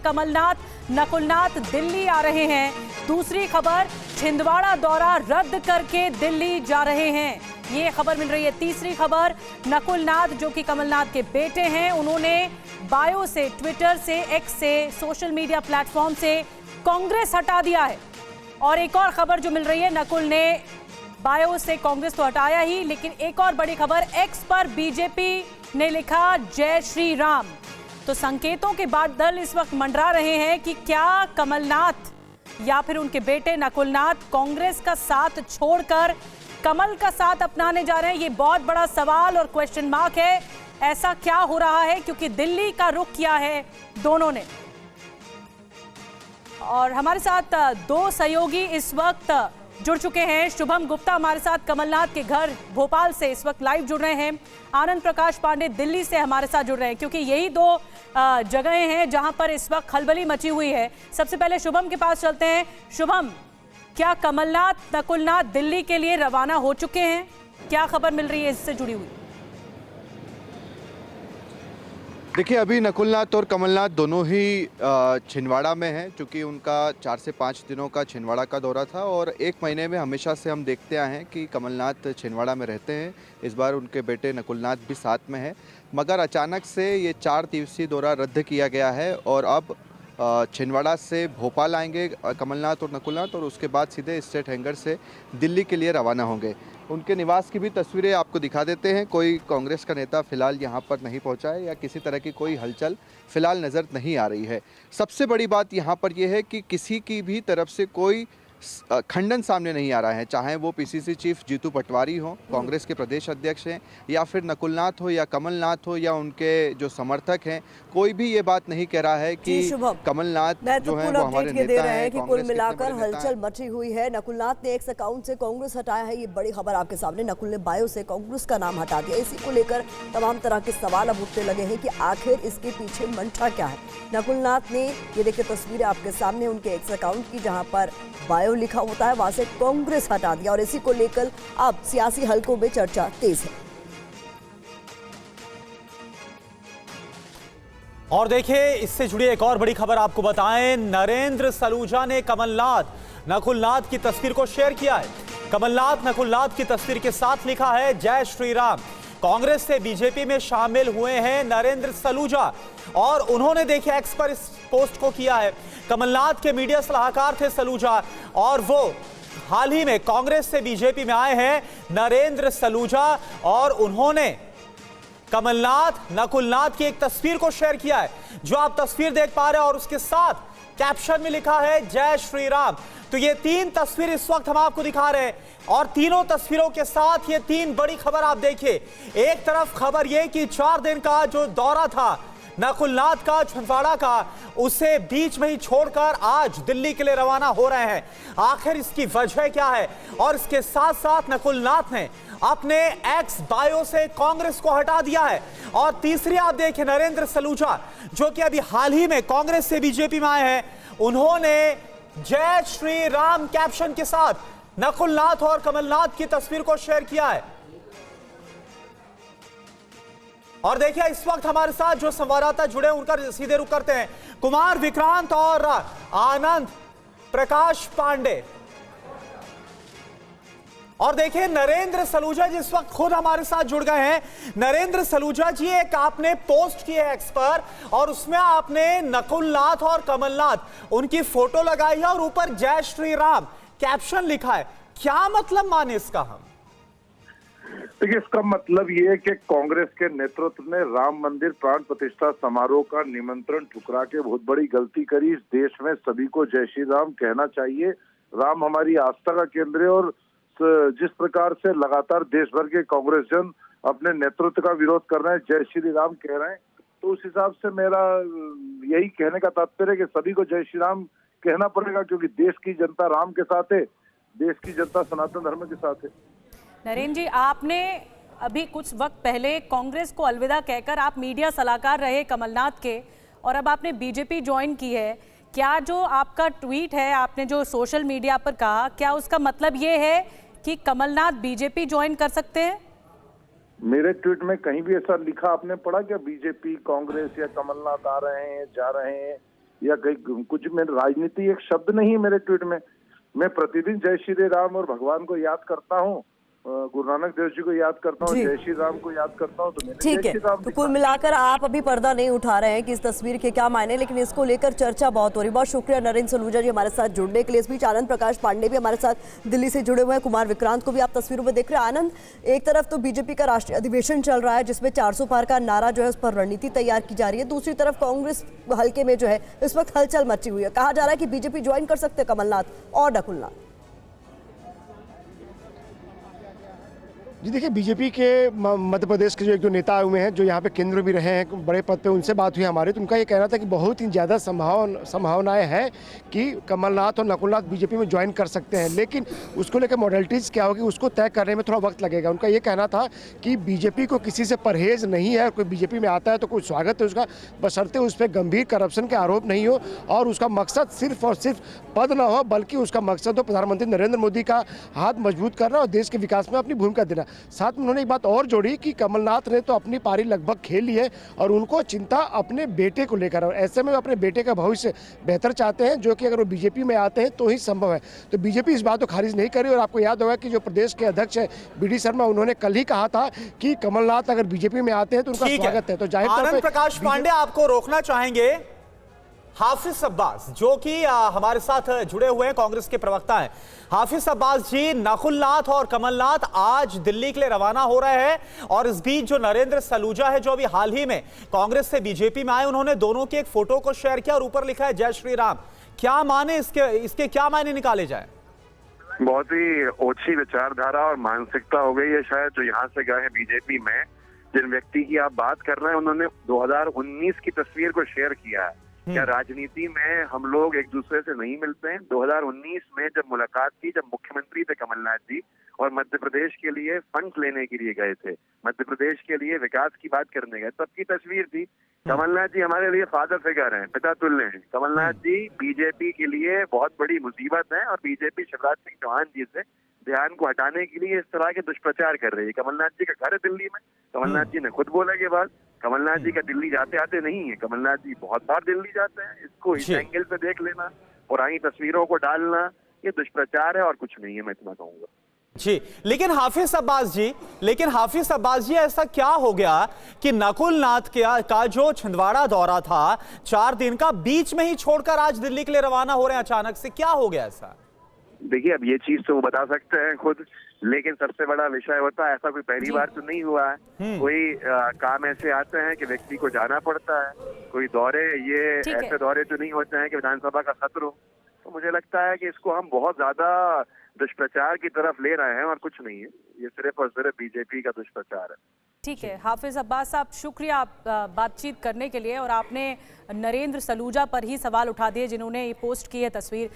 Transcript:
कमलनाथ नकुलनाथ दिल्ली आ रहे हैं। दूसरी खबर, छिंदवाड़ा दौरा रद्द करके दिल्ली जा रहे हैं, ये खबर मिल रही है। तीसरी खबर, नकुलनाथ जो कि कमलनाथ के बेटे हैं, उन्होंने बायो से, ट्विटर से, एक्स से, सोशल मीडिया प्लेटफॉर्म से कांग्रेस हटा दिया है। और एक और खबर जो मिल रही है, नकुल ने बायो से कांग्रेस तो हटाया ही, लेकिन एक और बड़ी खबर, एक्स पर बीजेपी ने लिखा जय श्री राम। तो संकेतों के बादल इस वक्त मंडरा रहे हैं कि क्या कमलनाथ या फिर उनके बेटे नकुलनाथ कांग्रेस का साथ छोड़कर कमल का साथ अपनाने जा रहे हैं। ये बहुत बड़ा सवाल और क्वेश्चन मार्क है। ऐसा क्या हो रहा है, क्योंकि दिल्ली का रुख किया है दोनों ने। और हमारे साथ दो सहयोगी इस वक्त जुड़ चुके हैं। शुभम गुप्ता हमारे साथ कमलनाथ के घर भोपाल से इस वक्त लाइव जुड़ रहे हैं। आनंद प्रकाश पांडे दिल्ली से हमारे साथ जुड़ रहे हैं, क्योंकि यही दो जगहें हैं जहां पर इस वक्त खलबली मची हुई है। सबसे पहले शुभम के पास चलते हैं। शुभम, क्या कमलनाथ नकुलनाथ दिल्ली के लिए रवाना हो चुके हैं? क्या खबर मिल रही है इससे जुड़ी हुई? देखिए, अभी नकुलनाथ और कमलनाथ दोनों ही छिंदवाड़ा में हैं, क्योंकि उनका 4 से 5 दिनों का छिंदवाड़ा का दौरा था। और एक महीने में हमेशा से हम देखते आए हैं कि कमलनाथ छिंदवाड़ा में रहते हैं। इस बार उनके बेटे नकुलनाथ भी साथ में हैं, मगर अचानक से ये 4 दिवसीय दौरा रद्द किया गया है और अब छिंदवाड़ा से भोपाल आएंगे कमलनाथ और नकुलनाथ, और उसके बाद सीधे स्टेट हैंगर से दिल्ली के लिए रवाना होंगे। उनके निवास की भी तस्वीरें आपको दिखा देते हैं। कोई कांग्रेस का नेता फिलहाल यहाँ पर नहीं पहुँचा है या किसी तरह की कोई हलचल फिलहाल नज़र नहीं आ रही है। सबसे बड़ी बात यहाँ पर यह है कि किसी की भी तरफ से कोई खंडन सामने नहीं आ रहा है, चाहे वो पीसीसी चीफ जीतू पटवारी हो, कांग्रेस के प्रदेश अध्यक्ष हैं, या फिर नकुलनाथ हो या कमलनाथ हो या उनके जो समर्थक हैं, कोई भी ये बात नहीं कह रहा है कि कमलनाथ जो है वो हमारे नेता हैं। कि कुल मिलाकर हलचल मची हुई है। नकुलनाथ ने एक्स अकाउंट से कांग्रेस हटाया है, ये बड़ी खबर आपके सामने। नकुल ने बायो से कांग्रेस का नाम हटा दिया। इसी को लेकर तमाम तरह के सवाल अब उठने लगे हैं कि आखिर इसके पीछे मंशा क्या है। नकुलनाथ ने, ये देखिए तस्वीरें आपके सामने उनके एक्स अकाउंट की, जहां पर बायो लिखा होता है, वहां से कांग्रेस हटा दिया। और इसी को लेकर अब सियासी हलकों में चर्चा तेज है। और देखिए, इससे जुड़ी एक और बड़ी खबर आपको बताएं। नरेंद्र सलूजा ने कमलनाथ नकुलनाथ की तस्वीर को शेयर किया है। कमलनाथ नकुलनाथ की तस्वीर के साथ लिखा है जय श्री राम। कांग्रेस से बीजेपी में शामिल हुए हैं नरेंद्र सलूजा, और उन्होंने देखिए एक्स पर इस पोस्ट को किया है। कमलनाथ के मीडिया सलाहकार थे सलूजा, और वो हाल ही में कांग्रेस से बीजेपी में आए हैं नरेंद्र सलूजा, और उन्होंने कमलनाथ नकुलनाथ की एक तस्वीर को शेयर किया है, जो आप तस्वीर देख पा रहे हैं, और उसके साथ कैप्शन में लिखा है जय श्री राम। तो ये 3 तस्वीर इस वक्त हम आपको दिखा रहे हैं, और तीनों तस्वीरों के साथ ये 3 बड़ी खबर आप देखिए। एक तरफ खबर ये कि 4 दिन का जो दौरा था नकुलनाथ का छिंदवाड़ा का, उसे बीच में ही छोड़कर आज दिल्ली के लिए रवाना हो रहे हैं। आखिर इसकी वजह क्या है? और इसके साथ साथ नकुलनाथ ने अपने एक्स बायो से कांग्रेस को हटा दिया है। और तीसरी आप देखें, नरेंद्र सलूजा जो कि अभी हाल ही में कांग्रेस से बीजेपी में आए हैं, उन्होंने जय श्री राम कैप्शन के साथ नकुलनाथ और कमलनाथ की तस्वीर को शेयर किया है। और देखिए, इस वक्त हमारे साथ जो संवाददाता जुड़े उनका सीधे रुख करते हैं। कुमार विक्रांत और आनंद प्रकाश पांडे। और देखिए, नरेंद्र सलूजा जी इस वक्त खुद हमारे साथ जुड़ गए हैं। नरेंद्र सलूजा जी, एक आपने पोस्ट की है एक्स पर, और उसमें आपने नकुलनाथ और कमलनाथ उनकी फोटो लगाई है और ऊपर जय श्री राम कैप्शन लिखा है। क्या मतलब माने इसका हम? देखिए, इसका मतलब ये है कि कांग्रेस के नेतृत्व ने राम मंदिर प्राण प्रतिष्ठा समारोह का निमंत्रण ठुकरा के बहुत बड़ी गलती करी। इस देश में सभी को जय श्री राम कहना चाहिए। राम हमारी आस्था का केंद्र है, और जिस प्रकार से लगातार देश भर के कांग्रेस जन अपने नेतृत्व का विरोध कर रहे हैं, जय श्री राम कह रहे हैं, तो उस हिसाब से मेरा यही कहने का तात्पर्य है कि सभी को जय श्री राम कहना पड़ेगा, क्योंकि देश की जनता राम के साथ है, देश की जनता सनातन धर्म के साथ है। नरेंद्र जी, आपने अभी कुछ वक्त पहले कांग्रेस को अलविदा कहकर आप मीडिया सलाहकार रहे कमलनाथ के, और अब आपने बीजेपी ज्वाइन की है। क्या जो आपका ट्वीट है, आपने जो सोशल मीडिया पर कहा, क्या उसका मतलब ये है कि कमलनाथ बीजेपी ज्वाइन कर सकते हैं? मेरे ट्वीट में कहीं भी ऐसा लिखा आपने पढ़ा क्या? बीजेपी, कांग्रेस या कमलनाथ आ रहे हैं, जा रहे हैं? या कहीं कुछ में राजनीति एक शब्द नहीं है मेरे ट्वीट में। मैं प्रतिदिन जय श्री राम और भगवान को याद करता हूँ, गुरु नानक देव जी को याद करता हूँ, जय श्री राम को याद करता हूँ। तो ठीक है, तो कुल मिलाकर आप अभी पर्दा नहीं उठा रहे हैं कि इस तस्वीर के क्या मायने, लेकिन इसको लेकर चर्चा बहुत हो रही है। बहुत शुक्रिया नरेंद्र सलूजा जी हमारे साथ जुड़ने के लिए। इस बीच आनंद प्रकाश पांडे भी हमारे साथ दिल्ली से जुड़े हुए हैं। कुमार विक्रांत को भी आप तस्वीरों में देख रहे हैं। आनंद, एक तरफ तो बीजेपी का राष्ट्रीय अधिवेशन चल रहा है जिसमें 400 पार का नारा जो है उस पर रणनीति तैयार की जा रही है, दूसरी तरफ कांग्रेस हल्के में जो है इस वक्त हलचल मची हुई है। कहा जा रहा है कि बीजेपी ज्वाइन कर सकते हैं कमलनाथ और नकुलनाथ। जी देखिए, बीजेपी के मध्य प्रदेश के जो एक दो नेता आए हुए हैं जो यहाँ पे केंद्र भी रहे हैं बड़े पद पे, उनसे बात हुई हमारी, तो उनका ये कहना था कि बहुत ही ज़्यादा संभावनाएं हैं कि कमलनाथ और नकुलनाथ बीजेपी में ज्वाइन कर सकते हैं, लेकिन उसको लेकर मॉडलिटीज़ क्या होगी उसको तय करने में थोड़ा वक्त लगेगा। उनका ये कहना था कि बीजेपी को किसी से परहेज नहीं है, कोई बीजेपी में आता है तो कोई स्वागत है उसका, बशर्ते उस पर गंभीर करप्शन के आरोप नहीं हो और उसका मकसद सिर्फ और सिर्फ पद ना हो, बल्कि उसका मकसद हो प्रधानमंत्री नरेंद्र मोदी का हाथ मजबूत करना और देश के विकास में अपनी भूमिका देना। साथ में उन्होंने एक बात और जोड़ी कि कमलनाथ ने तो अपनी पारी लगभग खेल ली है और उनको चिंता अपने बेटे को लेकर, और ऐसे में वो अपने बेटे का भविष्य बेहतर चाहते हैं, जो कि अगर वो बीजेपी में आते हैं तो ही संभव है। तो बीजेपी इस बात को खारिज नहीं करी। और आपको याद होगा कि जो प्रदेश के अध्यक्ष है BD शर्मा, उन्होंने कल ही कहा था कि कमलनाथ अगर बीजेपी में आते हैं तो उनका स्वागत है। तो जाहिर तौर आनंद पर प्रकाश पांडे आपको रोकना चाहेंगे। हाफिज अब्बास जो कि हमारे साथ जुड़े हुए हैं, कांग्रेस के प्रवक्ता हैं। हाफिज अब्बास जी, नकुलनाथ और कमलनाथ आज दिल्ली के लिए रवाना हो रहे हैं और इस बीच जो नरेंद्र सलूजा है जो अभी हाल ही में कांग्रेस से बीजेपी में आए, उन्होंने दोनों की एक फोटो को शेयर किया और ऊपर लिखा है जय श्री राम। क्या माने इसके क्या मायने निकाले जाए? बहुत ही ओछी विचारधारा और मानसिकता हो गई है शायद जो यहाँ से गए हैं बीजेपी में। जिन व्यक्ति की आप बात कर रहे हैं उन्होंने 2019 की तस्वीर को शेयर किया है। क्या राजनीति में हम लोग एक दूसरे से नहीं मिलते हैं? 2019 में जब मुलाकात की, जब मुख्यमंत्री थे कमलनाथ जी और मध्य प्रदेश के लिए फंड्स लेने के लिए गए थे, मध्य प्रदेश के लिए विकास की बात करने गए, तब की तस्वीर थी। कमलनाथ जी हमारे लिए फादर फिगर हैं, पिता तुल्य हैं। कमलनाथ जी बीजेपी के लिए बहुत बड़ी मुसीबत है और बीजेपी शिवराज सिंह चौहान जी से ध्यान को हटाने के लिए इस तरह के दुष्प्रचार कर रही है। कमलनाथ जी का घर है दिल्ली में, कमलनाथ जी ने खुद बोला ये बात। कमलनाथ जी का दिल्ली जाते आते नहीं है, कमलनाथ जी बहुत बार दिल्ली जाते हैं। इसको इस एंगल से देख लेना, पुरानी तस्वीरों को डालना, ये दुष्प्रचार है और कुछ नहीं है, मैं इतना कहूंगा। जी, लेकिन हाफिज अब्बास जी ऐसा क्या हो गया कि नकुलनाथ का जो छिंदवाड़ा दौरा था 4 दिन का, बीच में ही छोड़कर आज दिल्ली के लिए रवाना हो रहे हैं अचानक से? क्या हो गया ऐसा? देखिए, अब ये चीज तो वो बता सकते हैं खुद, लेकिन सबसे बड़ा विषय होता है ऐसा कोई पहली बार तो नहीं हुआ है। कोई काम ऐसे आते हैं कि व्यक्ति को जाना पड़ता है, कोई दौरे, ये ऐसे दौरे तो नहीं होते हैं कि विधानसभा का सत्र हो। तो मुझे लगता है कि इसको हम बहुत ज्यादा दुष्प्रचार की तरफ ले रहे हैं और कुछ नहीं है, ये सिर्फ और सिर्फ बीजेपी का दुष्प्रचार है। ठीक है हाफिज अब्बास साहब, शुक्रिया बातचीत करने के लिए। और आपने नरेंद्र सलूजा पर ही सवाल उठा दिए जिन्होंने ये पोस्ट की है तस्वीर।